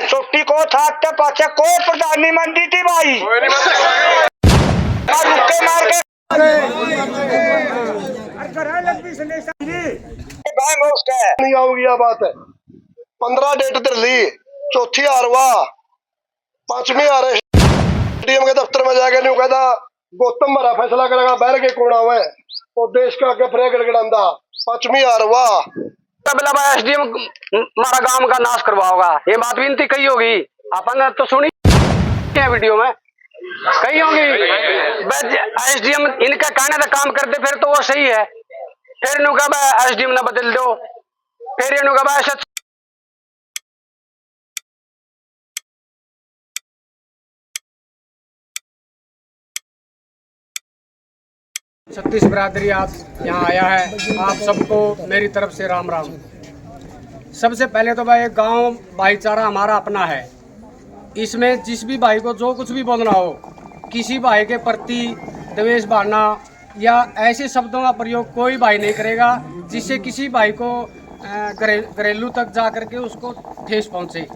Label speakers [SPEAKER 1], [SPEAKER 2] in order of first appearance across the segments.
[SPEAKER 1] छुट्टी को था पाचे कोई प्रधानमंत्री थी भाई रुके मार के
[SPEAKER 2] नहीं आओगी बात है। 15 डेट दिल्ली, चौथी हारवा, 5वीं हार स्टेडियम के दफ्तर में जाके नहीं कहता गौतम हमारा फैसला करेगा बैर के कौन आवे और देश का आगे फ्रे गड़गड़ांदा। 5वीं हारवा
[SPEAKER 3] तबला भाई एसडीएम हमारा गांव का नाश करवाओगा, ये बात विनती कही होगी अपन तो सुनी वीडियो में कही होगी। एसडीएम इनका कहने का काम करते फिर तो वो सही है, फिर नु कहा एसडीएम ना बदल दो, फिर नु कहा ऐसा।
[SPEAKER 4] छत्तीस बिरादरी आज यहाँ आया है, आप सबको मेरी तरफ से राम राम। सबसे पहले तो भाई गांव भाईचारा हमारा अपना है, इसमें जिस भी भाई को जो कुछ भी बोलना हो, किसी भाई के प्रति द्वेष बांटना या ऐसे शब्दों का प्रयोग कोई भाई नहीं करेगा जिससे किसी भाई को घरेलू तक जा करके उसको ठेस पहुँचे।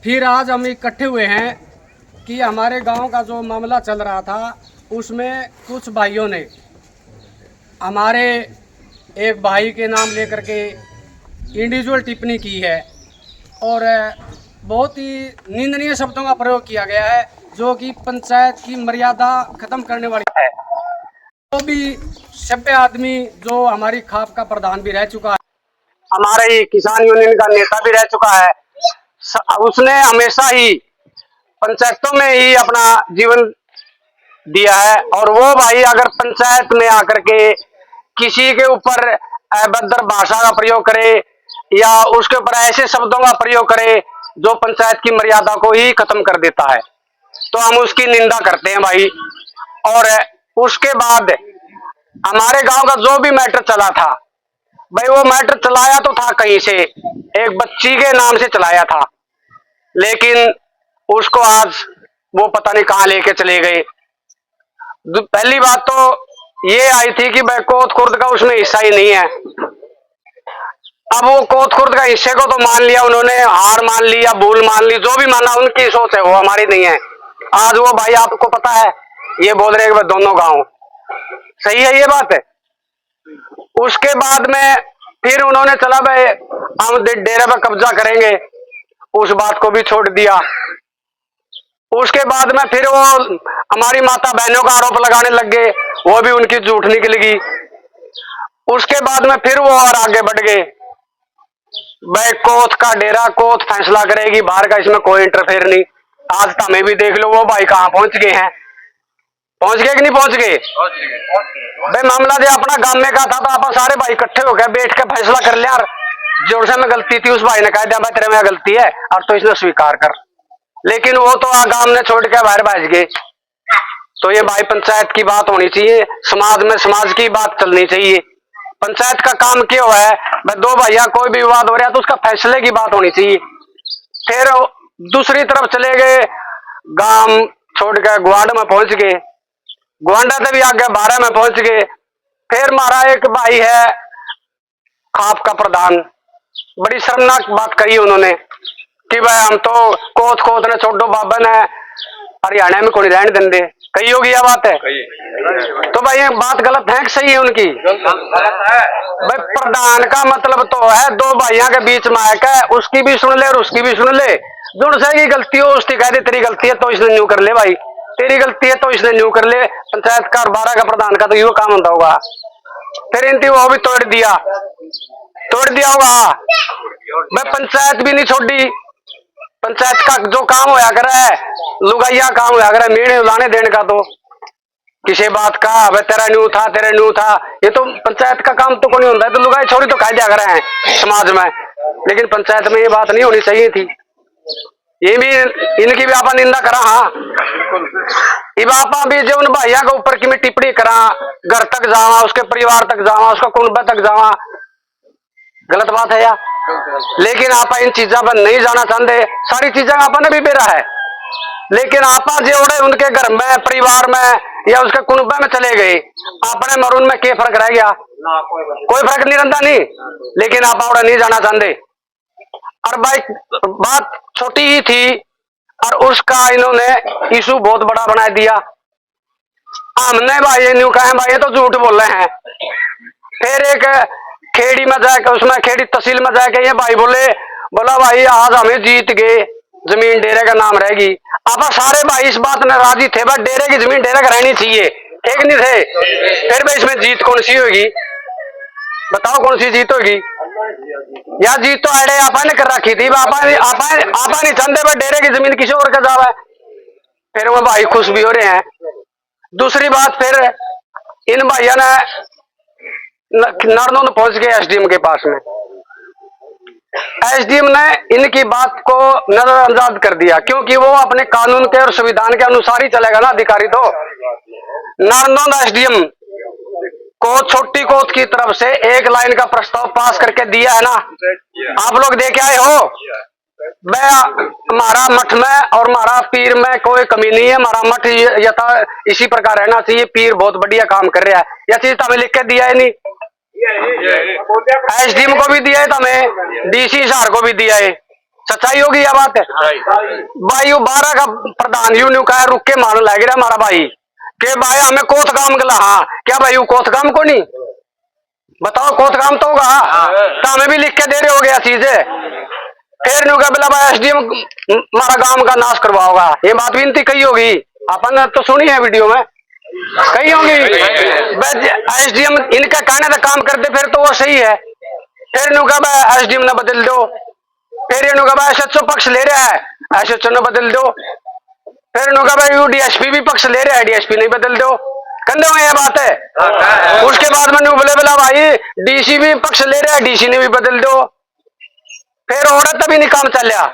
[SPEAKER 4] फिर आज हम इकट्ठे हुए हैं कि हमारे गांव का जो मामला चल रहा था उसमें कुछ भाइयों ने हमारे एक भाई के नाम लेकर के इंडिविजुअल टिप्पणी की है और बहुत ही निंदनीय शब्दों का प्रयोग किया गया है जो कि पंचायत की मर्यादा खत्म करने वाली है। तो भी सभ्य आदमी जो हमारी खाप का प्रधान भी रह चुका है,
[SPEAKER 3] हमारे किसान यूनियन का नेता भी रह चुका है, उसने हमेशा ही पंचायतों में ही अपना जीवन दिया है। और वो भाई अगर पंचायत में आकर के किसी के ऊपर अभद्र भाषा का प्रयोग करे या उसके ऊपर ऐसे शब्दों का प्रयोग करे जो पंचायत की मर्यादा को ही खत्म कर देता है, तो हम उसकी निंदा करते हैं भाई। और उसके बाद हमारे गांव का जो भी मैटर चला था भाई, वो मैटर चलाया तो था कहीं से, एक बच्ची के नाम से चलाया था, लेकिन उसको आज वो पता नहीं कहाँ लेके चले गए। पहली बात तो ये आई थी कि भाई कोत खुर्द का उसमें हिस्सा ही नहीं है। अब वो कोत खुर्द का हिस्से को तो मान लिया उन्होंने, हार मान ली या भूल मान ली, जो भी माना उनकी सोच है, वो हमारी नहीं है। आज वो भाई आपको पता है ये बोल रहे हैं कि दोनों गांव सही है, ये बात है। उसके बाद में फिर उन्होंने चला भाई हम डेरे पर कब्जा करेंगे, उस बात को भी छोड़ दिया। उसके बाद में फिर वो हमारी माता बहनों का आरोप लगाने लग गए, वो भी उनकी झूठ निकल गई। उसके बाद में फिर वो और आगे बढ़ गए, भाई कोत का डेरा कोत फैसला करेगी, बाहर का इसमें कोई इंटरफेयर नहीं। आज तो हमें भी देख लो वो भाई कहाँ पहुंच गए हैं, पहुंच गए कि नहीं पहुंच गए। भाई मामला जो अपना गांव में का था तो आप सारे भाई इकट्ठे हो गए, बैठ के फैसला कर लिया। जो से में गलती थी उस भाई ने कह दिया भाई तेरे में गलती है और तो इसने स्वीकार कर, लेकिन वो तो गांव ने छोड़ के बाहर भाग गए। तो ये भाई पंचायत की बात होनी चाहिए, समाज में समाज की बात चलनी चाहिए। पंचायत का काम क्या हुआ है भाई, दो भैया कोई भी विवाद हो रहा है तो उसका फैसले की बात होनी चाहिए। फिर दूसरी तरफ चले गए, गांव छोड़ के गुआंड में पहुंच गए, गुआंडा से भी आगे 12 में पहुंच गए। फिर हमारा एक भाई है खाप का प्रधान, बड़ी शर्मनाक बात कही उन्होंने कि भाई हम तो कोत कोत ने छोड़ो बाबा ने हरियाणा में कोई रहने देंगे, कही होगी यह बात है। तो भाई ये बात गलत है कि सही है उनकी? भाई प्रधान का मतलब तो है दो भाइयों के बीच में आकर उसकी भी सुन ले और उसकी भी सुन ले, जो की गलती हो उसकी कह दे तेरी गलती है तो इसने न्यू कर ले, भाई तेरी गलती है तो इसने न्यू कर ले। पंचायत का और 12 का प्रधान का तो यो काम होता होगा। फिर इनकी वो भी तोड़ दिया होगा। भाई पंचायत भी नहीं छोड़ी, पंचायत का जो काम होया कर है लुगाइया काम होया कर है, मेढ़े उलाने देने का, तो किसी बात का भाई तेरा न्यू था तेरा न्यू था, ये तो पंचायत का काम तो कोई नहीं होता है। तो लुगाई छोड़ी तो कह दिया कर रहे हैं समाज में, लेकिन पंचायत में ये बात नहीं होनी चाहिए थी। ये भी इनकी भी आपा निंदा करा। हाँ इब आपा भी जो उन भैया के ऊपर की टिप्पणी करा, घर तक जावा, उसके परिवार तक जावा, उसका कुनबा तक जावा, गलत बात है यार। लेकिन आप इन चीजों पर नहीं जाना चाहते, सारी चीजें आपने भी बेरा है। लेकिन आपा जोड़े उनके घर में, परिवार में या उसके कुनबे में चले गए, अपने मरून में क्या फर्क रह गया? कोई फर्क नहीं रहता नहीं। लेकिन आप और नहीं जाना चाहते। और भाई बात छोटी ही थी और उसका इन्होंने इशू बहुत बड़ा बना दिया। हमने भाई न्यू कहा भाई ये तो झूठ बोल रहे हैं। फिर एक खेड़ी में जाकर, उसमें खेड़ी तहसील में जाके ये भाई बोला भाई आज हमें जीत गए, जमीन डेरे का नाम रहेगी। अब सारे भाई इस बात में राजी थे, बस डेरे की जमीन डेरे का रहनी चाहिए, एक नहीं थे। फिर भाई इसमें जीत कौन सी होगी? बताओ कौन सी जीत होगी? या जीत तो अड़े आपा ने कर रखी थी, आपा नहीं चाहते भाई डेरे की जमीन किसी और का जावा। फिर वो भाई खुश भी हो रहे हैं। दूसरी बात, फिर इन भाइयों ने नारनौंद पहुंच गए एसडीएम के पास में। एसडीएम ने इनकी बात को नजरअंदाज कर दिया, क्योंकि वो अपने कानून के और संविधान के अनुसार ही चलेगा ना अधिकारी। तो नारनौंद एसडीएम को छोटी कोर्ट की तरफ से एक लाइन का प्रस्ताव पास करके दिया है ना, आप लोग देख आए हो। मैं हमारा मठ में और हमारा पीर में कोई कमी नहीं है, हमारा मठ यथा इसी प्रकार रहना चाहिए। पीर बहुत बढ़िया काम कर रहा है, यह चीज तो हमें लिख के दिया है नहीं। एसडीएम को भी दिया है, तो हमें डीसी सार को भी दिया है। सच्चाई होगी यह बात है भाई। 12 का प्रधान यूं कहा रुक के मान लग रहा हमारा भाई के भाई हमें कोथ काम गला। हाँ क्या भाई वो कोथ काम को नहीं? बताओ कोथ काम तो होगा, तो हमें भी लिख के दे रहे हो गया चीज है। फिर न्यू का बोला एसडीएम हमारा गांव का नाश करवाओगा, ये बात भी इनती कही होगी, अपन तो सुनी है वीडियो में कही होगी। एसडीएम इनका कहने का काम करते फिर तो वो सही है। फिर न्यू का एसडीएम ने बदल दो। फिर न्यू का एसएचओ पक्ष ले रहा है, एसएचओ ने बदल दो। फिर न्यू का यू डीएसपी भी पक्ष ले रहा है, डीएसपी नहीं बदल दो। कंधे में यह बात है। उसके बाद में न्यू बोला भाई डीसी भी पक्ष ले रहा है, डीसी ने भी बदल दो। फिर औरत तभी नहीं काम चलिया।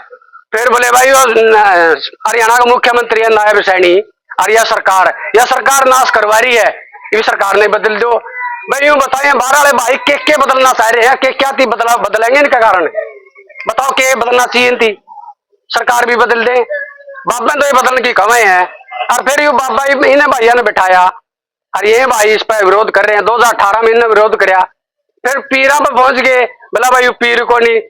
[SPEAKER 3] फिर बोले भाई हरियाणा का मुख्यमंत्री है नायब सैनी और यह सरकार नाश करवा रही है, ये सरकार ने बदल दो। भाई यूं बताइए 12 वाले भाई के बदलना चाह रहे हैं, के क्या थी बदलेंगे इनका कारण? बताओ के बदलना चाहिए इनकी? सरकार भी बदल दे, बाबा तो ये बदलने की कमी है। और फिर यू बाबा इन्हें भैया ने बिठाया और ये भाई इस पर विरोध कर रहे हैं। 2018 में इन्हें विरोध कराया। फिर पीरा पर पहुंच गए, बोला भाई पीर को नहीं,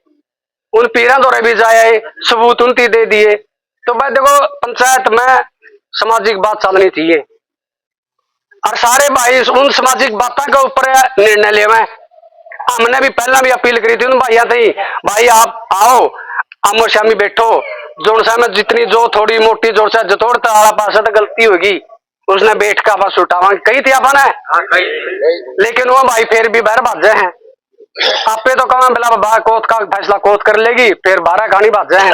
[SPEAKER 3] उन पीरा दौरे भी जाए, सबूत उनती दे दिए। तो भाई देखो पंचायत में सामाजिक बात चलनी चाहिए और सारे भाई उन सामाजिक बातों के ऊपर निर्णय ले। हमने भी पहला भी अपील करी थी उन भैया थी, भाई आप आओ आमो शामी बैठो, जोड़ सा में जितनी जो थोड़ी मोटी जोड़ से जतोड़ता आला पास तो गलती होगी, उसने बैठ का पास उठावा कही थी अपन है। लेकिन वो भाई फिर भी बाहर भाजे हैं। आपे तो कहा बिला बाबा कोत का फैसला कोत कर लेगी, फिर 12 गाड़ी भाजे हैं।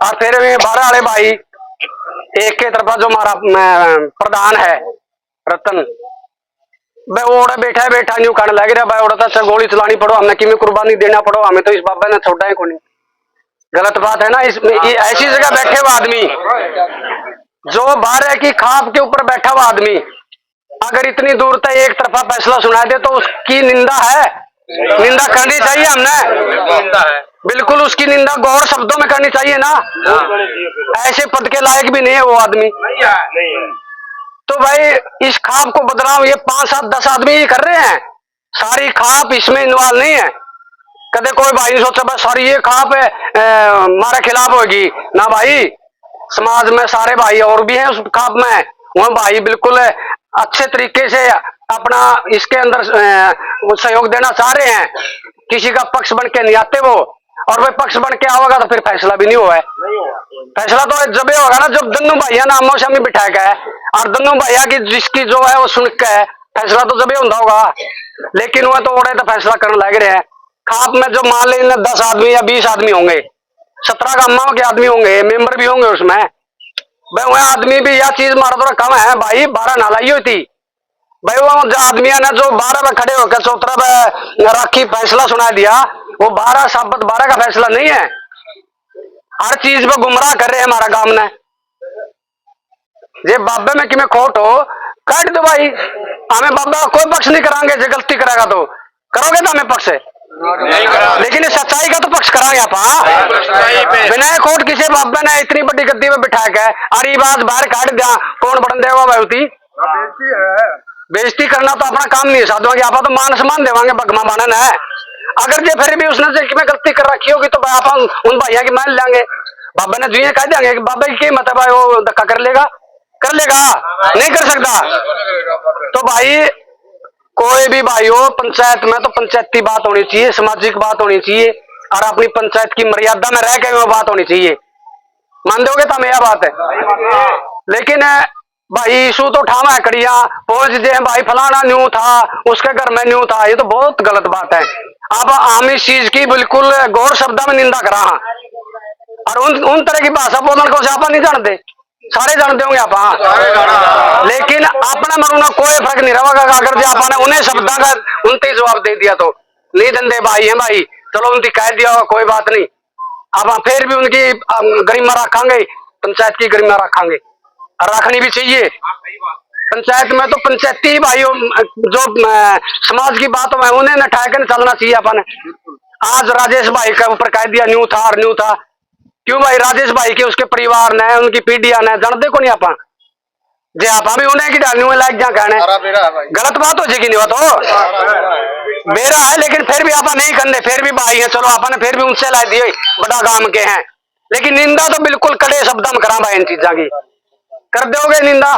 [SPEAKER 3] और फिर 12 वाले भाई एक के तरफा जो हमारा प्रधान है रतन, भाई वो बैठा न्यू कहने लग रहा भाई ओड़ा तो गोली चलानी पड़ो, हमें कि कुर्बानी देना पड़ो, हमें तो इस बाबा ने छोड़ा है को नहीं। गलत बात है ना। इसमें ऐसी जगह बैठे हुआ आदमी जो 12 की खाप के ऊपर बैठा हुआ आदमी अगर इतनी दूर तक एक तरफा फैसला सुना दे तो उसकी निंदा है, निंदा करनी चाहिए हमने। बिल्कुल उसकी निंदा गौर शब्दों में करनी चाहिए ना। ऐसे पद के लायक भी नहीं है वो आदमी। तो भाई इस खाप को बदनाम ये 5, 7, 10 आदमी ही कर रहे हैं, सारी खाप इसमें इन्वॉल्व नहीं है। कदे कोई भाई नहीं सोचा बस सारी ये खाप है हमारे खिलाफ होगी ना भाई। समाज में सारे भाई और भी हैं उस खाप में, वह भाई बिल्कुल अच्छे तरीके से अपना इसके अंदर सहयोग देना चाह रहे हैं। किसी का पक्ष बन के नहीं आते वो, और वह पक्ष बन के आओगा तो फिर फैसला भी नहीं हुआ है। फैसला तो जब होगा ना जब दोनों भैया ना आमो सामने बिठा के है और दोनों भैया की जिसकी जो है वो सुन के है, फैसला तो जब होता होगा। लेकिन वह तो ओढ़े तो फैसला करने लग रहे हैं। खाप में जो मान लें 10 आदमी या 20 आदमी होंगे, 17 का अम्मा के आदमी होंगे, मेंबर भी होंगे उसमें। भाई वह आदमी भी यह चीज मारा थोड़ा कम है भाई, 12 नालाई हुई थी भाई। वो आदमी ने जो 12 में खड़े होकर 14 में राखी फैसला सुना दिया, वो 12 साबत 12 का फैसला नहीं है। हर चीज पे गुमराह कर रहे हैं हमारा गांव ने। ये बाबे में कि मैं खोट हो काट दो भाई, हमें बाबा कोई पक्ष नहीं कराएंगे। जो गलती करेगा तो करोगे तो हमें पक्ष है। लेकिन ये सच्चाई का तो पक्ष कराएंगे आप। बिना कोर्ट किसी बाबा ने इतनी बड़ी गद्दी में बिठा के अरे बात बाहर काट दिया, कौन बढ़न देगा भाई? बेइज्जती करना तो अपना काम नहीं है साधुओं की। आप तो मान सम्मान देवांगे, भगमा मानन है। अगर जे फिर भी उसने में गलती कर रखी होगी तो आप उन भैया की मान लेंगे। बाबा ने दुनिया कह देंगे कि बाबा की मतलब है वो धक्का कर लेगा नहीं कर सकता। तो भाई कोई भी भाई हो, पंचायत में तो पंचायती बात होनी चाहिए, सामाजिक बात होनी चाहिए और अपनी पंचायत की मर्यादा में रह के वो बात होनी चाहिए। मान दोगे तो यह बात है। लेकिन भाई इशू तो उठावा है कड़िया पहुंच जाए भाई फलाना न्यू था, उसके घर में न्यू था, ये तो बहुत गलत बात है। अब हम इस चीज की बिल्कुल गौर शब्द में निंदा करा और उन तरह की भाषा बोलने को आप नहीं जानते, सारे जानते होंगे आप। लेकिन अपना मरूना कोई फर्क नहीं रहेगा अगर जो आपने उन्हें शब्दों का उनते जवाब दे दिया तो नहीं धंधे भाई है भाई, चलो उनकी कह दिया होगा कोई बात नहीं। अब फिर भी उनकी गरिमा रखेंगे, पंचायत की गरिमा रखेंगे और रखनी भी चाहिए। पंचायत में तो पंचायती भाइयों जो समाज की बातों में उन्हें न ठाके चलना चाहिए अपन। आज राजेश भाई का ऊपर कह दिया न्यू था और न्यू था, क्यों भाई? राजेश भाई के उसके परिवार ने उनकी पीढ़ियां ने जानते को नहीं अपन जे आप अभी उन्हें की डालनी में लायक जा कहने गलत बात हो जाएगी नहीं तो मेरा है। लेकिन फिर भी आप नहीं करने, फिर भी भाई है, चलो आपने फिर भी उनसे ला दिए बड़ा काम के हैं, लेकिन निंदा तो बिल्कुल कड़े शब्द में करा भाई इन चीजा की कर दोगे निंदा।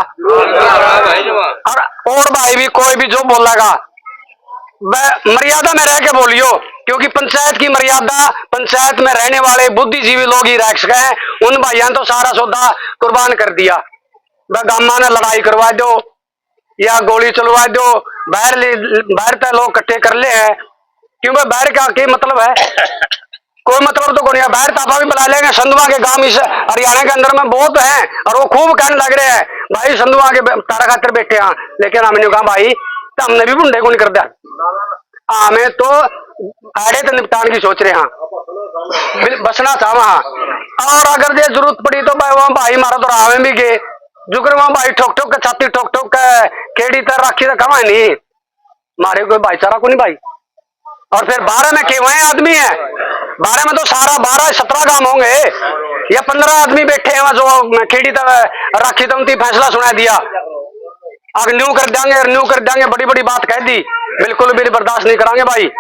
[SPEAKER 3] और भाई भी कोई भी जो बोलेगा मर्यादा में रह के बोलियो, क्योंकि पंचायत की मर्यादा पंचायत में रहने वाले बुद्धिजीवी लोग ही रख सके हैं। उन भाइयों तो सारा सौदा कुर्बान कर दिया, गामा ने लड़ाई करवा दो या गोली चलवा दो, बाहर तक लोग इकट्ठे कर ले हैं। क्यों भाई बाहर का क्या मतलब है? कोई मतलब तो नहीं है। बाहर तापा भी बुला लेंगे, संधवा के गांव इस हरियाणा के अंदर में बहुत हैं और वो खूब कहने लग रहे हैं भाई संधवा के तारा खातर बैठे हैं। लेकिन हमने कहा भाई तो हमने भी बुंडे को नहीं कर दिया, हमें तो आड़े तो निपटान की सोच रहे हैं, बसना चाह वहां। और अगर ये जरूरत पड़ी तो भाई वहां भाई मारा तो राह में भी गए जुकर वहां भाई ठोक ठोक के छाती ठोक ठोक के केड़ी तर राखी तो कमा नहीं मारे कोई भाईचारा को नहीं भाई। और फिर 12 में केवल आदमी है, 12 में तो सारा 12-17 काम होंगे या 15 आदमी बैठे हैं जो खेड़ी तक राखी तो उनकी फैसला सुना दिया। अब न्यू कर देंगे बड़ी बड़ी बात कह दी, बिल्कुल भी बर्दाश्त नहीं करांगे भाई।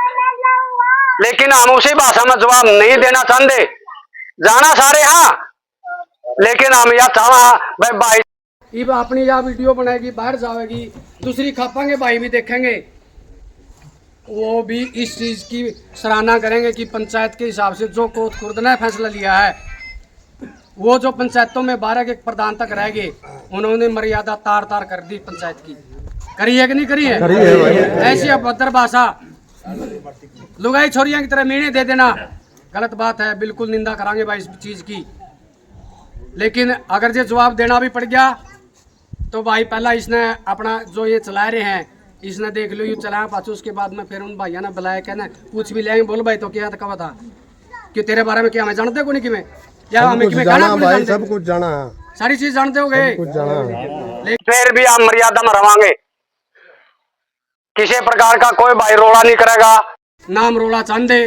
[SPEAKER 3] लेकिन हम उसी भाषा में जवाब नहीं देना चाहते, जाना सारे हाँ, लेकिन हम यह चाह भाई
[SPEAKER 4] अब अपनी यह वीडियो बनाएगी बाहर जाएगी, दूसरी खापांगे भाई भी देखेंगे, वो भी इस चीज की सराहना करेंगे कि पंचायत के हिसाब से जो कोट खुर्द ने फैसला लिया है, वो जो पंचायतों में 12 के प्रधान तक रह गए उन्होंने मर्यादा तार तार कर दी पंचायत की। करी है कि नहीं करी है? ऐसी अभद्र भाषा लुगाई छोरियां की तरह मीणे दे देना गलत बात है, बिल्कुल निंदा करांगे भाई इस चीज की। लेकिन अगर ये जवाब देना भी पड़ गया तो भाई पहला इसने अपना जो ये चला रहे हैं इसने देख लो, ये चलाया पाछू, उसके बाद में फिर उन भाइयों ने बुलाया, कहना पूछ भी लेंगे, बोल भाई तो क्या कहा था कि तेरे बारे में क्या हमें जानते को नहीं कि मैं या हमें कि जाना भाई, सब कुछ जाना, सारी चीज जानते हो गए।
[SPEAKER 3] फिर भी हम मर्यादा में रवांगे, किसी प्रकार का कोई भाई रोड़ा नहीं करेगा,
[SPEAKER 4] नाम रोड़ा चांदे।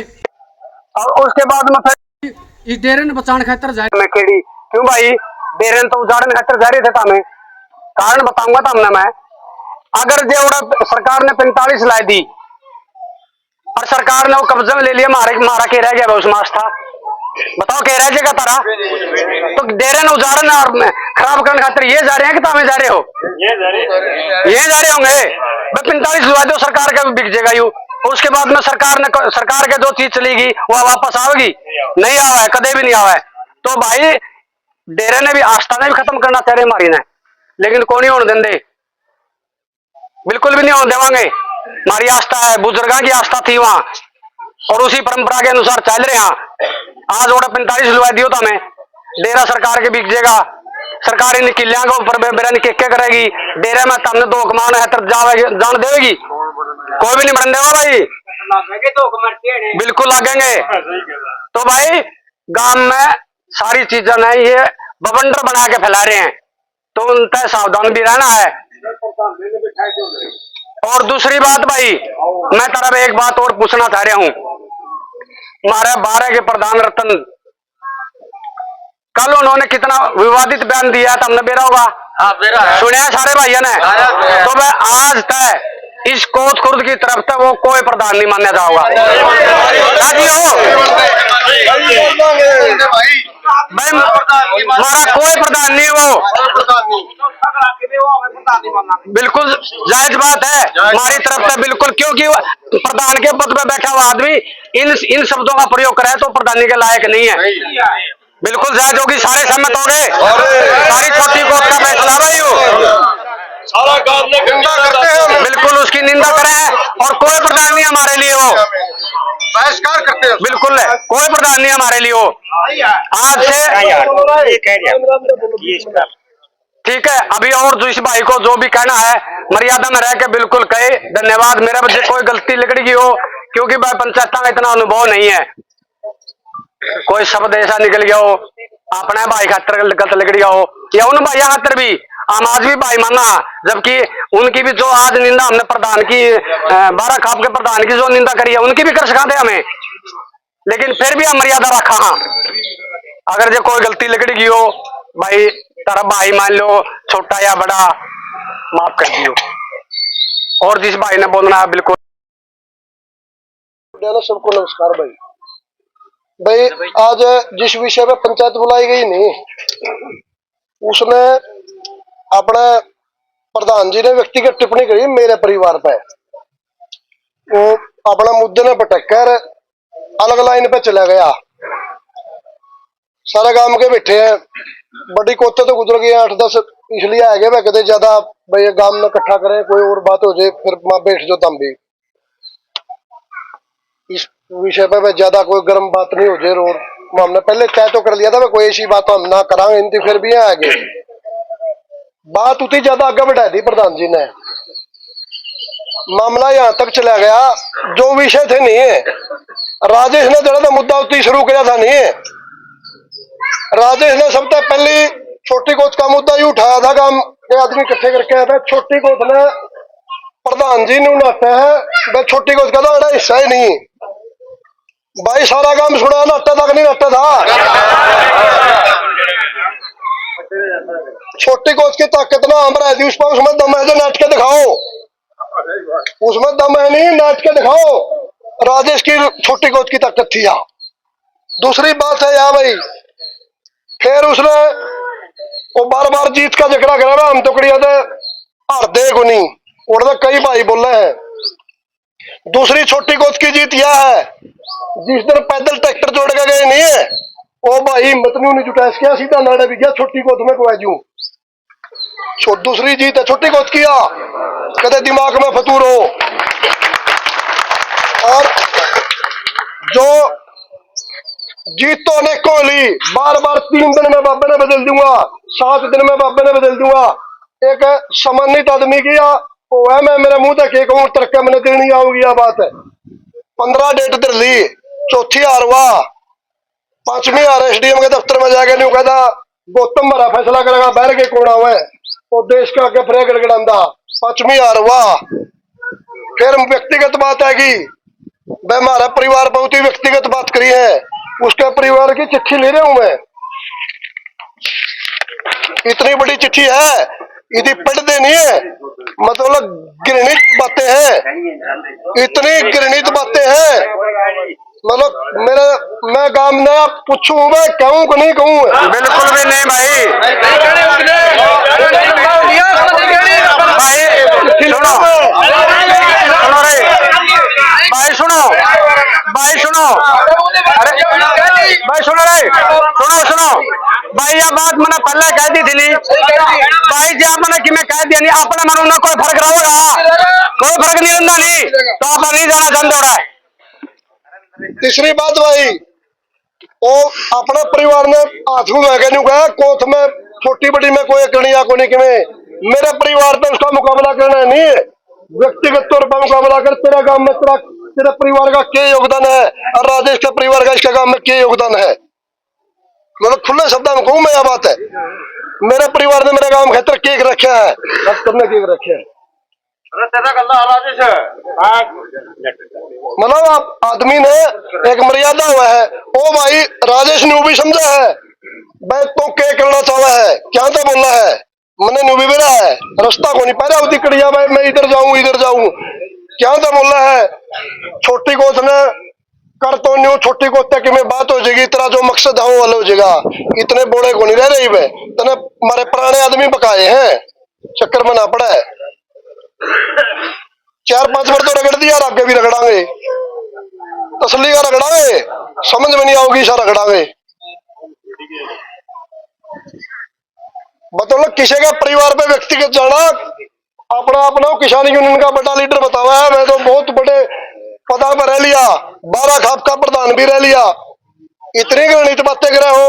[SPEAKER 3] और उसके बाद में फिर
[SPEAKER 4] इस डेरे ने बचाने खातर जाए
[SPEAKER 3] मैं खेड़ी क्यों भाई डेरे तो उजाड़ने खातर जा रहे थे था, मैं कारण बताऊंगा था हमने। मैं अगर जो सरकार ने 45 लाई दी और सरकार ने वो कब्जे में ले लिया, मारा के रह गया उस मास था, बताओ कह रह जाएगा तारा तो डेरे ने उजाड़ना और खराब करने खातिर ये जा रहे हैं कि तामे जा रहे हो? ये जा रहे होंगे। 45 लगा दो सरकार का भी बिक जाएगा यू, उसके बाद में सरकार के जो चीज चलेगी वो वापस आवेगी? नहीं आवा है, कदे भी नहीं आवा है। तो भाई डेरे ने भी आस्था ने भी खत्म करना चाह रहे हमारी ने, लेकिन कौन नहीं होने देंगे, बिल्कुल भी नहीं होने देवांगे। हमारी आस्था है, बुजुर्गों की आस्था थी वहां और उसी परंपरा के अनुसार चल रहे हैं। आज और 45 लुआ दियो तो हमें डेरा सरकार के बिक जाएगा, सरकार इन किलियां के ऊपर बेरा के करेगी, डेरे में तमने 2 कमान है तर जान देगी, कोई भी नहीं बन देगा भाई, बिल्कुल लगेंगे। तो भाई गांव में सारी चीजें नहीं ये बवंडर बना के फैला रहे हैं, तो उनसे सावधान भी रहना है। और दूसरी बात भाई मैं तरफ एक बात और पूछना चाह रहा हूं, हमारे 12 के प्रधान रतन, कल उन्होंने कितना विवादित बयान दिया था, हमने बेरा होगा, सुनिया सारे भाइयों ने। तो मैं आज तक इस कोट खुर्द की तरफ से वो कोई प्रधान नहीं मान्या जाऊंगा। भाई हमारा कोई प्रधान नहीं वो, बिल्कुल जायज बात है हमारी तरफ से, बिल्कुल, क्योंकि प्रधान के पद पर बैठा हुआ आदमी इन शब्दों का प्रयोग करे तो प्रधानी के लायक नहीं है। बिल्कुल जायज होगी, सारे सहमत हो गए, सारी छोटी कोर्ट का फैसला भाई
[SPEAKER 2] सारा काम में निंदा करते हैं,
[SPEAKER 3] बिल्कुल उसकी निंदा करें, और कोई प्रधान नहीं हमारे लिए हो,
[SPEAKER 2] बहिष्कार करते हैं,
[SPEAKER 3] बिल्कुल है, कोई प्रधान नहीं हमारे लिए हो। आज से ठीक है, अभी और जो इस भाई को जो भी कहना है मर्यादा में रह के बिल्कुल कहे। धन्यवाद। मेरे वजह कोई गलती लिखड़ी हो, क्योंकि भाई पंचायत का इतना अनुभव नहीं है, कोई शब्द ऐसा निकल गया हो अपने भाई खातर गलत लिख गया हो, या उन भाइयों खातर भी हम आज भी भाई माना, जबकि उनकी भी जो आज निंदा हमने प्रधान की 12 खाप के प्रधान की जो निंदा करी है उनकी भी कर सका थे हमें, लेकिन फिर भी हम मर्यादा रखा। हाँ, अगर जो कोई गलती लिखड़ी गई हो भाई, तारा भाई मान लो, छोटा या बड़ा, माफ कर दियो। और जिस भाई ने बोलना है बिल्कुल।
[SPEAKER 2] सबको नमस्कार भाई। भाई आज जिस विषय पे पंचायत बुलाई गई नहीं, उसने अपने प्रधान जी ने व्यक्तिगत टिप्पणी करी मेरे परिवार पे, वो अपना मुद्दे ने भटक कर अलग लाइन पे चला गया। सारे गांव के बैठे हैं, बड़ी कोते तो गुजर गए 8-10, इसलिए आ गए मैं कहते ज्यादा भाई गांव में इकट्ठा करें, कोई और बात हो जाए फिर मां बैठ जो तम भी इस विषय पे मैं ज्यादा कोई गर्म बात नहीं हो जाए। और हमने पहले तय तो कर लिया था कोई ऐसी बात हम ना करांगे, इनती फिर भी आगे बात उतनी ज्यादा आगे बढ़ा दी प्रधान जी ने, मामला यहाँ तक चला गया जो विषय थे नहीं है। राजेश ने जरा तो मुद्दा उतनी शुरू किया था नहीं है, राजेश ने सबसे पहली छोटी कोच का मुद्दा ही उठाया था, गांव के आदमी इकट्ठे करके आया था। छोटी कोच ने प्रधान जी ने उठाया है, वह छोटी कोच का तो हिस्सा ही नहीं भाई, सारा काम सुना, नाटा तक नहीं नाटा था। छोटी कोच की ताकत ना हम रहती उस पर, उसमें दम है जो नाटक दिखाओ, उसमें दम है नहीं, नाटक दिखाओ। राजेश की छोटी कोच की ताकत थी यहाँ। दूसरी बात है यहाँ भाई, फिर उसने वो बार बार जीत का जिक्र करा, हम तो कड़िया हार दे गुनी, और कई भाई बोल रहे हैं। दूसरी छोटी कोच की जीत यह है, जिस दिन पैदल ट्रैक्टर जोड़ के गए नहीं है, वो भाई हिम्मत नहीं जुटा, इसके सीधा नाड़ा भी गया छोटी कोच में को जू। दूसरी जीत है छोटी कोच किया, कदे दिमाग में फतूर हो। और जो जीत तो अनेकों ली, बार बार 3 दिन में बाबे ने बदल दूंगा, 7 दिन में बाबे ने बदल दूंगा। एक सम्मानित आदमी किया वो है, मैं मेरे मुंह तक कहूँ तरक्का मैंने देनी आओगी, यह बात है। 15 डेट दर ली, चौथी हार हुआ, 5वीं हार एसडीएम के दफ्तर में जाके नहीं कहता गौतम भरा फैसला करेगा, बैर के कोड़ा हुआ है वो देश का आगे फ्रे गड़गड़ांदा। 5वीं हार हुआ, फिर व्यक्तिगत बात है कि मैं हमारा परिवार बहुत ही व्यक्तिगत बात करी है, उसके परिवार की चिट्ठी ले रहा हूं मैं। इतनी बड़ी चिट्ठी है, यदि पढ़ देनी है, मतलब घृणित बातें हैं, इतनी घृणित बातें हैं, मतलब मैं गांव में पूछूं मैं कहूं कि नहीं कहूं?
[SPEAKER 3] बिल्कुल भी नहीं भाई, भाई सुनो भाई सुनो, अरे भाई सुनो रे, सुनो भाई, यह बात मैंने पहले कह दी थी नहीं भाई जी, आपने कि मैं कह दिया नहीं, अपने मन में कोई फर्क रहोगा, कोई फर्क नहीं रहता नहीं, तो आप नहीं जाना चाहते हो रहा है।
[SPEAKER 2] तीसरी बात भाई, वो अपने परिवार ने हाथ में नहीं कहा कोथ में छोटी बड़ी में कोई कड़िया को नहीं कि मेरे परिवार पे उसका मुकाबला करना नहीं है, व्यक्तिगत तौर पर मुकाबला कर। तेरा गांव में तेरा परिवार का क्या योगदान है और राजेश के परिवार का इसके गांव में क्या योगदान है, मतलब खुले शब्दों में कहूं मैं, यह बात है। मेरे परिवार ने मेरे गांव में खेतर केक रखा है, अब तुमने केक रखे है, मतलब आप आदमी ने एक मर्यादा हुआ है। ओ भाई राजेश न्यू भी समझा है भाई तो क्या करना चाहा है, क्या तो बोलना है मैंने न्यू भी मेरा है रास्ता को नहीं पा रहा कड़िया भाई मैं इधर जाऊं क्या तो बोलना है। छोटी गोत ने कर तो न्यू छोटी गोत तक में बात हो जाएगी, तेरा जो मकसद है वो वाला हो जाएगा। इतने बोड़े को नहीं रह रही वे तने हमारे पुराने आदमी बकाए हैं, चक्कर में ना पड़ा है। 4-5 बार तो रगड़ दिया, आगे भी रगड़ांगे, तसली का रगड़ांगे, समझ में नहीं आओगी सा रगड़ांगे। मतलब किसी का परिवार पे व्यक्तिगत जाना अपना किसान यूनियन का बड़ा लीडर बतावा है। मैं तो बहुत बड़े पदा पर रह लिया, 12 खाप का प्रधान भी रह लिया, इतनी गणित बातें करे हो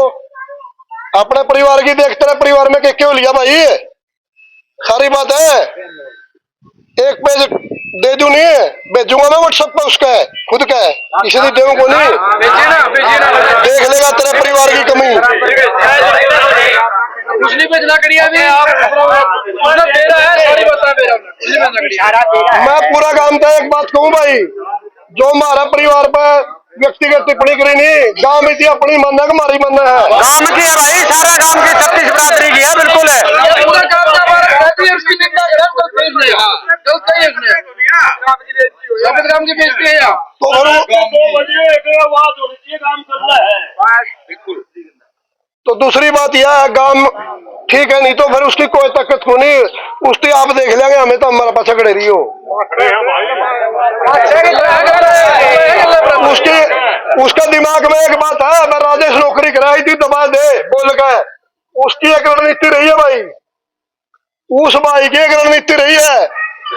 [SPEAKER 2] अपने परिवार की देखते रहे। परिवार में क्यों लिया भाई, सारी बात है। एक पेज दे दूं नहीं भेजूंगा मैं व्हाट्सएप पे, उसका है खुद का है, किसी भी देव को नहीं देख लेगा तेरे परिवार की कमी।
[SPEAKER 5] कुछ नहीं भेजना करिए अभी आप दे रहा है, सारी बता मेरा
[SPEAKER 2] मैं पूरा काम था। एक बात कहूँ भाई, जो हमारा परिवार पर व्यक्तिगत टिप्पणी करी नहीं, गांव में थी अपनी मानना कि हमारी मानना है।
[SPEAKER 3] काम की है भाई, सारा काम की 36 बिरादरी की है, बिल्कुल है।
[SPEAKER 5] पूरा काम का हमारा उसकी निंदा करें गलत काम की बेइज्जती है यहाँ।
[SPEAKER 2] तो तो दूसरी बात यह है, गांव ठीक है नहीं तो फिर उसकी कोई ताकत को नहीं, उसकी आप देख लेंगे, हमें तो हमारा पाछा खड़े रही हो। उसका दिमाग में एक बात है, मैं राजेश नौकरी कराई थी दबा दे बोल के, उसकी एक रणनीति रही है भाई, उस भाई की एक रणनीति रही है।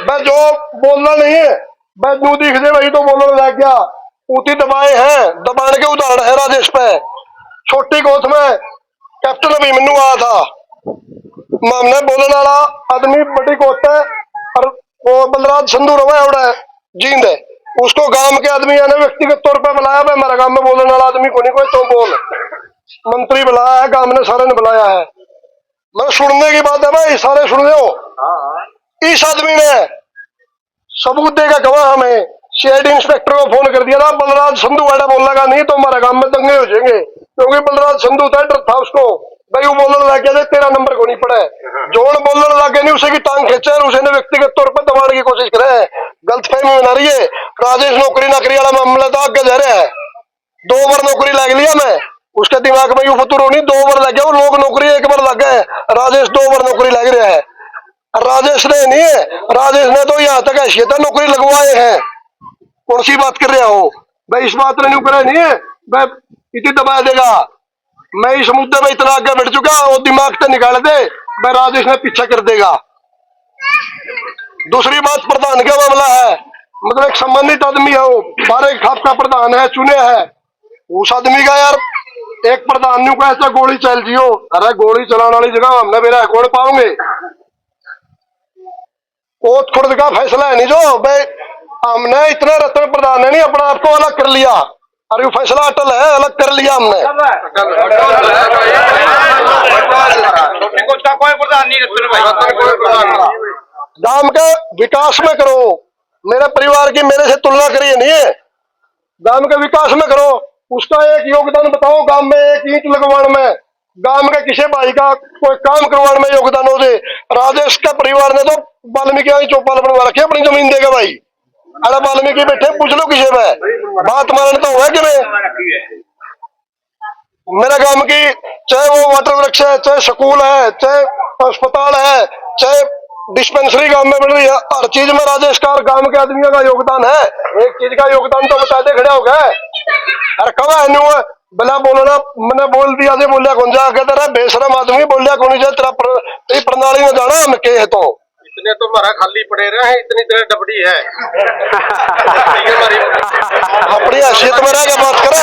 [SPEAKER 2] मैं जो बोलना नहीं है मैं जो दिख दे वही तो बोलने लग गया, ऊटी दबाए हैं, दबाने के उदाहरण है राजेश पे। छोटी गोथ में कैप्टन अभिमन्यु आया था, मामने बोलने वाला आदमी बड़ी गोत है और वो बलराज संधू रवा है जींद है, उसको गांव के आदमी ने व्यक्तिगत तौर पर बुलाया। मैं हमारे गांव में बोलने वाला आदमी को नहीं कोई तो बोल, मंत्री बुलाया है, गांव ने सारे ने बुलाया है। मैं सुनने की बात है भाई, सारे सुन लो। इस आदमी ने सबूत देगा गवाह हमें, सीआईडी इंस्पेक्टर को फोन कर दिया था, बलराज संधू वाला बोलेगा नहीं तो हमारे गांव में दंगे हो जाएंगे, क्योंकि बलराज संधू था डर था उसको भाई, वो बोलने लग गया तेरा नंबर को नहीं पड़ा है। जोन बोलने लग गया नहीं, उसे की टांग खींचे और उसे व्यक्तिगत तौर पर दबाने की कोशिश करे। गलतफहमी बना रही है, राजेश नौकरी नाकरी वाला मामला तो आगे जा रहा है। 2 बार नौकरी लग लिया मैं, उसके दिमाग में यू फतूर होनी, 2 बार लग गया वो, लोग नौकरी 1 बार लग गए, राजेश 2 बार नौकरी लग रहा है। राजेश ने नहीं है, राजेश ने तो यहाँ तक हैसियत है नौकरी लगवाए हैं। कौन सी बात कर रहा हो भाई, इस बात ने करे नहीं है भाई इतनी दबा देगा। मैं इस मुद्दे में इतना आगे बढ़ चुका, वो दिमाग से निकाल दे भाई, राजेश ने पीछा कर देगा। दूसरी बात प्रधान का मामला है, मतलब एक सम्मानित आदमी है वो, 12 खाप का प्रधान है, चुने है। उस आदमी का यार एक प्रधान ने कहा ऐसा गोली चल जियो, अरे गोली चलाने वाली जगह हमने मेरा रिकॉर्ड पाओगे। कोट खुर्द का फैसला है नहीं जो भाई, हमने इतने रत्न प्रधान है नहीं अपना आपको अलग कर लिया, और ये फैसला अटल है, अलग कर लिया हमने। गांव के विकास में करो, मेरे परिवार की मेरे से तुलना करिए नहीं है, गांव के विकास में करो, उसका एक योगदान बताओ। गांव में एक ईंट लगवाने में, गांव के किसी भाई का कोई काम करवाने में योगदान हो दे। राजेश के परिवार ने तो वाल्मीकि चौपाल बनवा रखी, अपनी जमीन देगा भाई। अरे वाल्मीकि बैठे पूछ लो किसी में, बात मारने तो हुआ कि नहीं। मेरे गांव की चाहे वो वाटर वृक्ष है, चाहे स्कूल है, चाहे अस्पताल है, चाहे डिस्पेंसरी गांव में बन रही है, हर चीज में राजेश का और गांव के आदमियों का योगदान है। एक चीज का योगदान तो बता दे खड़े हो गए। अरे कब है न्यू बिना बोलना, मैंने बोल दिया दे बोलिया कौन जा, कहते रहे बेशरम आदमी बोलिया कौन जा, तेरा प्रणाली में जाना हम के है तो
[SPEAKER 6] इतने तो हमारा खाली पड़े रहे हैं, इतनी देर डबड़ी है।
[SPEAKER 2] अपनी हैसियत में रह के बात करे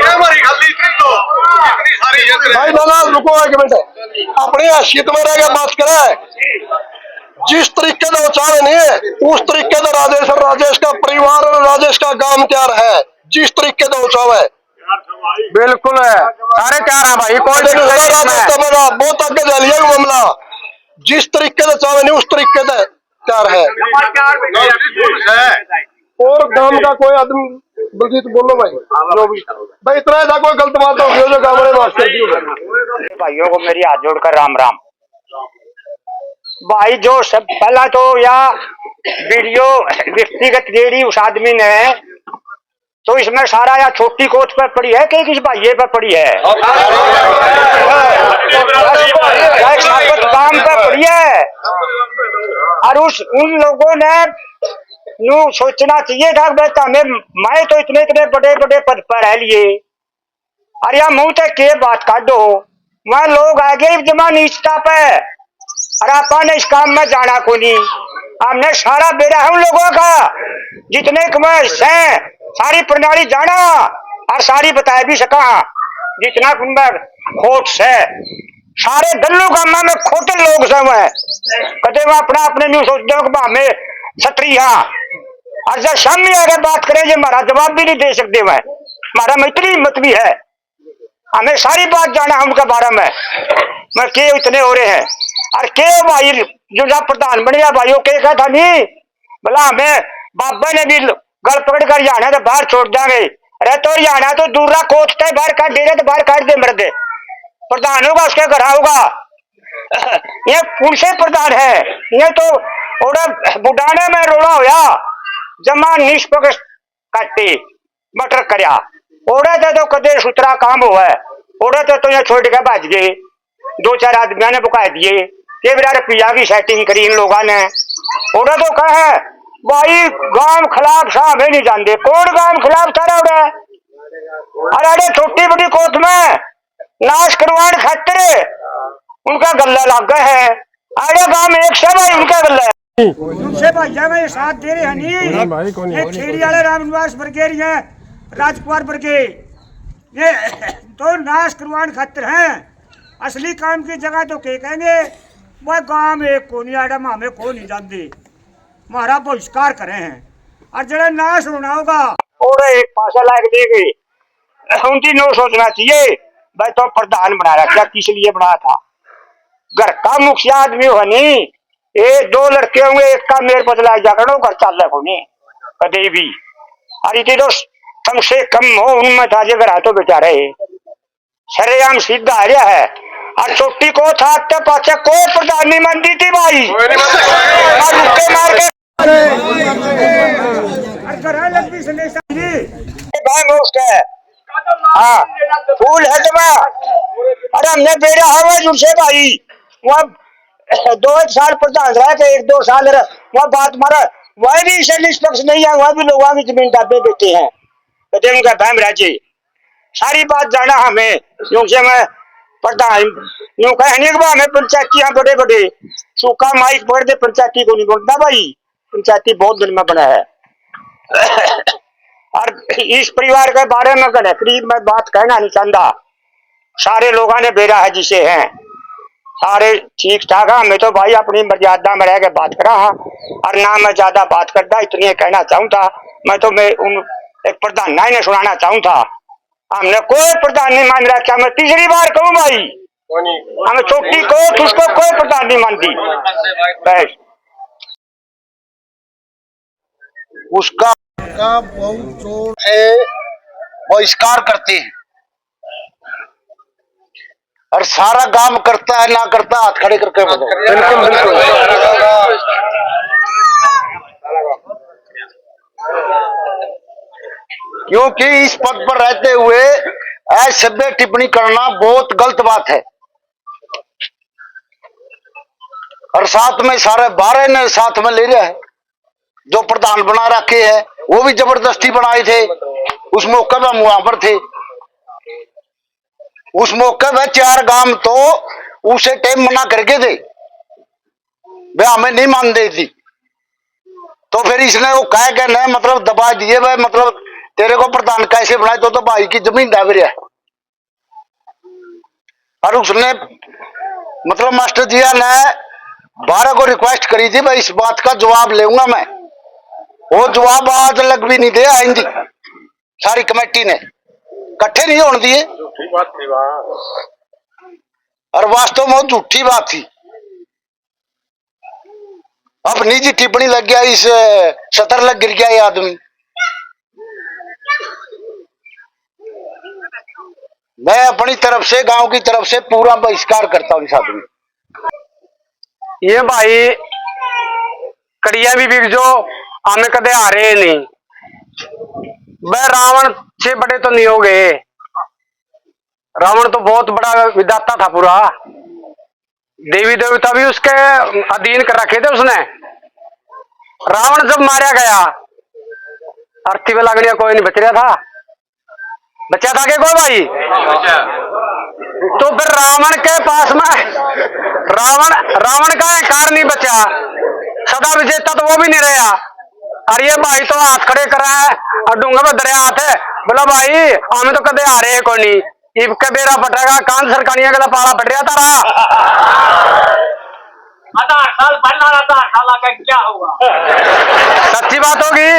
[SPEAKER 6] हमारी खाली इतनी तो इतनी सारी
[SPEAKER 2] भाई, ना रुको एक मिनट, अपनी हैसियत में रह के बात करे। जिस तरीके से वो चाहे नहीं है उस तरीके से राजेश और राजेश का परिवार और राजेश का गांव तैयार है, जिस तरीके से वो चाहे
[SPEAKER 3] बिल्कुल है, सारे 4 हैं भाई, कोई
[SPEAKER 2] बहुत आगे जा लिया मामला। जिस तरीके से चाहे नहीं उस तरीके से तैयार है। और गांव का कोई आदमी बलजीत बोलो भाई, जो भी भाई इतना ऐसा कोई गलत बात होगी जो गांव वाले मास्टर की होगी।
[SPEAKER 1] भाइयों को मेरी हाथ जोड़कर राम राम। भाई जो सब पहला तो या वीडियो व्यक्तिगत गेड़ी उस आदमी ने, तो इसमें सारा या छोटी कोच पर पड़ी है कि किस भाइये पर पड़ी है, काम पर पड़ी है। और उन लोगों ने यूं सोचना चाहिए था हमें, मैं तो इतने इतने बड़े बड़े पद पर है लिए, अरे या मुंह तक के बात काट दो, वहां लोग आगे जमा नीचता पे, और आपा ने इस काम में जाना को नहीं। हमने सारा बेड़ा है उन लोगों का, जितने हैं सारी प्रणाली जाना और सारी बता भी सका, जितना खोट से सारे दल्लू गामा में खोटे लोग सब है, कदे वो अपना अपने नहीं सोचते हो हमें छतरी। हाँ, और जब सामने आगे बात करें जो हमारा जवाब भी नहीं दे सकते, वह हमारा में इतनी हिम्मत भी है, हमें सारी बात जाना है उनके बारे में, मैं के इतने हो रहे हैं। और के भाई जो जब प्रधान बन गया भाइयों के कहा था नहीं बोला हमें बाबा ने भी गल पकड़ कर जाना तो बाहर छोड़ देंगे, अरे तो जाना तो दूसरा कोचता है, बाहर काट दे रहे तो बाहर काट दे मर्दे, प्रधान होगा उसके घर होगा। ये कौन से प्रधान है, ये तो बुढ़ाने में रोड़ा होया जमा निष्पक्ष काटे मटर करया, ओढ़े तो कदे सुतरा काम हुआ है, ओढ़े तो ये छोड़ के भाज गए, दो चार आदमियों ने बुका दिए, ये बिरा रुपया की सेटिंग करी इन लोगों ने, ओढ़े तो कहा है भाई गांव खिलाफ साहब नहीं जानते, कौन गांव खिलाफ तारा उड़ा, अरे छोटी बड़ी कोट में नाश करवाने खातिर उनका गला लग गए है, अरे गांव में एक सब है उनका गला है।
[SPEAKER 4] उनसे भैया में साथ दे रहे हैं नहीं, ये खेड़ी वाले रामनिवास बरगेरी है, राजकुमार बरगे, ये तो नाश करवाने खातिर हैं, असली काम की जगह तो क्या कहेंगे, वह गांव में को नहीं आड़ा, हमें को नहीं जानते, हमारा बहिष्कार करे हैं, और जरा नाश होना होगा।
[SPEAKER 1] और एक पासा लायक दे गई, उनकी नो सोचना चाहिए भाई तो प्रधान बना रखा, किस लिए बना था, घर का मुखिया आदमी हो नहीं, ये दो लड़के होंगे, एक का मेरे बदला जाकर घर चल रहा होने कदे भी, और इतने तो कम से कम हो उनमें था जो घर तो बेचारे सरेआम सीधा आ रहा है, और छोटी को था पाचे कोई प्रधान नहीं मानती थी भाई, रुके मार के हाँ फूल है जमा, अरे हमने बेड़ा है जुड़से भाई, वह 2 साल प्रधान रह के 1-2 साल वह बात मारा, वह भी इसे निष्पक्ष नहीं है, वह भी लोगों की जमीन दाबे बैठे हैं, कहते उनका बहम राज्य सारी बात जाना हमें, क्योंकि मैं प्रधान यूं कहे हमें पंचायती बड़े बड़े सूखा माइक पकड़ दे, पंचायती को नहीं बोलता भाई, पंचायती बहुत दिन में बना है। और इस परिवार के बारे में करीब मैं बात कहना नहीं चाहता, सारे लोगों ने बेरा है जिसे हैं सारे ठीक ठाक, मैं तो भाई अपनी मर्यादा में रह के बात करा हाँ, और ना मैं ज्यादा बात करता, इतनी कहना चाहूँ था, मैं तो मैं उन एक प्रधान ने सुनाना चाहूँ था, हमने कोई प्रधान नहीं मान रखा, मैं तीसरी बार कहूँ भाई, हमें छोटी को उसको कोई प्रधान नहीं मानती,
[SPEAKER 6] उसका बहुत जोर है, बहिष्कार करते हैं, और सारा काम करता है ना करता हाथ खड़े करके बिल्कुल बिल्कुल। क्योंकि इस पद पर रहते हुए असभ्य टिप्पणी करना बहुत गलत बात है, और साथ में सारे 12 ने साथ में ले रहा है, जो प्रधान बना रखे है वो भी जबरदस्ती बनाए थे, उस मौके पर वहां पर थे, उस मौके पर 4 गांव तो उसे टाइम मना करके थे, वे हमें नहीं मानते थी, तो फिर इसने वो कह के नहीं मतलब दबा दिए, भाई मतलब तेरे को प्रधान कैसे बनाए, तो भाई की जमीन दाब रहा है, और उसने मतलब मास्टर जी ने 12 को रिक्वेस्ट करी थी, भाई इस बात का जवाब लेऊंगा मैं, वो जवाब आज लग भी नहीं दिया, आएंगी सारी कमेटी ने इकट्ठे नहीं होने दिए, और वास्तव में झूठी बात थी। अब निजी टिप्पणी लग गया, इस सतर लग गिर गया ये आदमी, मैं अपनी तरफ से, गांव की तरफ से पूरा बहिष्कार करता हूँ इस आदमी।
[SPEAKER 3] ये भाई कड़िया भी बिक जो हमें कदे आ रहे नहीं। वह रावण से बड़े तो नहीं हो गए। रावण तो बहुत बड़ा विधाता था पूरा, देवी देवता भी उसके अधीन कर रखे थे उसने। रावण जब मारा गया, अर्थी में लगने कोई नहीं बच रहा था। बचा था क्या कोई भाई? तो फिर रावण के पास में रावण का अहंकार नहीं बचा, सदा विजेता तो वो भी नहीं रहा। और ये भाई तो हाथ खड़े कर रहा है और डूंगा में दरिया हाथ है, बोला भाई हमें तो कदे आ रहे कोई नहीं, इब के बेरा पटेगा कान सरकानिया गला पाला पट रहा तारा।
[SPEAKER 1] 8 साल पहला रहता, 8 साल का क्या होगा?
[SPEAKER 3] सच्ची बात होगी।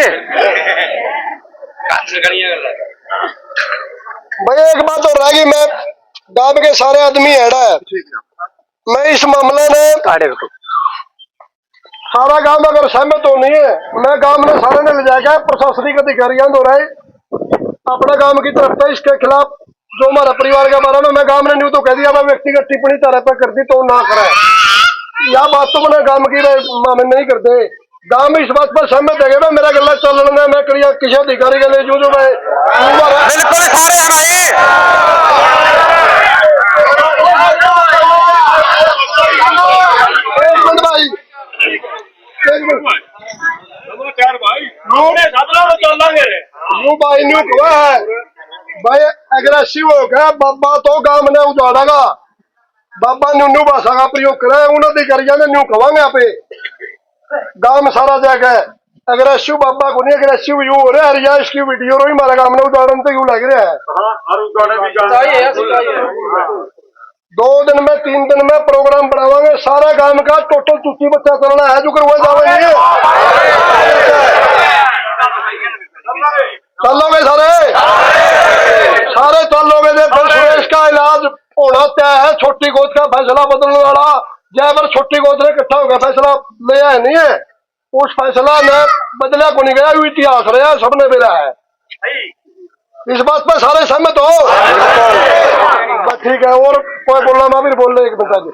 [SPEAKER 2] भाई एक बात और रहेगी, मैं गांव के सारे आदमी हेड़ा है, मैं इस मामले में सारा गांव अगर सहमत हो नहीं है, मैं गांव में सारे ने ले जाकर प्रशासनिक अधिकारियों दो रहे अपने गांव की तरफ से इसके खिलाफ जो हमारा परिवार के बारे में मैं गांव ने न्यू तो कह दिया, मैं व्यक्तिगत टिप्पणी तारे पर कर दी तो ना करे। यह बात तो मैंने गांव की मामले नहीं करते। गांव में इस बात पर सहमत है कि मेरा गला चलना मैं करिया किसी अधिकारी के लिए जो मैं
[SPEAKER 3] बिल्कुल सारे हैं
[SPEAKER 2] भाई। भाई न्यू हुआ है भाई, एग्रेसिव हो गया बाबा तो गांव ने उजाड़ेगा। बाबा न्यू भाषा का प्रयोग करे, उन अधिकारियों ने न्यू खवांगे आप गांव में सारा जगह एग्रेसिव बाबा को नहीं, एग्रेसिव यू हो रहा है। इसकी वीडियो रो ही हमारे गांव में उदाहरण तो यू लग रहा है। 2 दिन में 3 दिन में प्रोग्राम बनावांगे, सारा गांव का टोटल चुट्टी बच्चा चलना है जो करवा जावे चलोगे सारे चलोगे। फिर सुरेश का इलाज होना तय है, छोटी गोद का फैसला बदलने वाला जयवर छोटी गोद ने इकट्ठा होकर फैसला लिया है नहीं है, उस फैसला ने बदला को नहीं गया, इतिहास रहा सबने मिला है। इस बात पर सारे सहमत हो? ठीक है, और कोई बोलना मैं भी बोल रहे एक बता दे।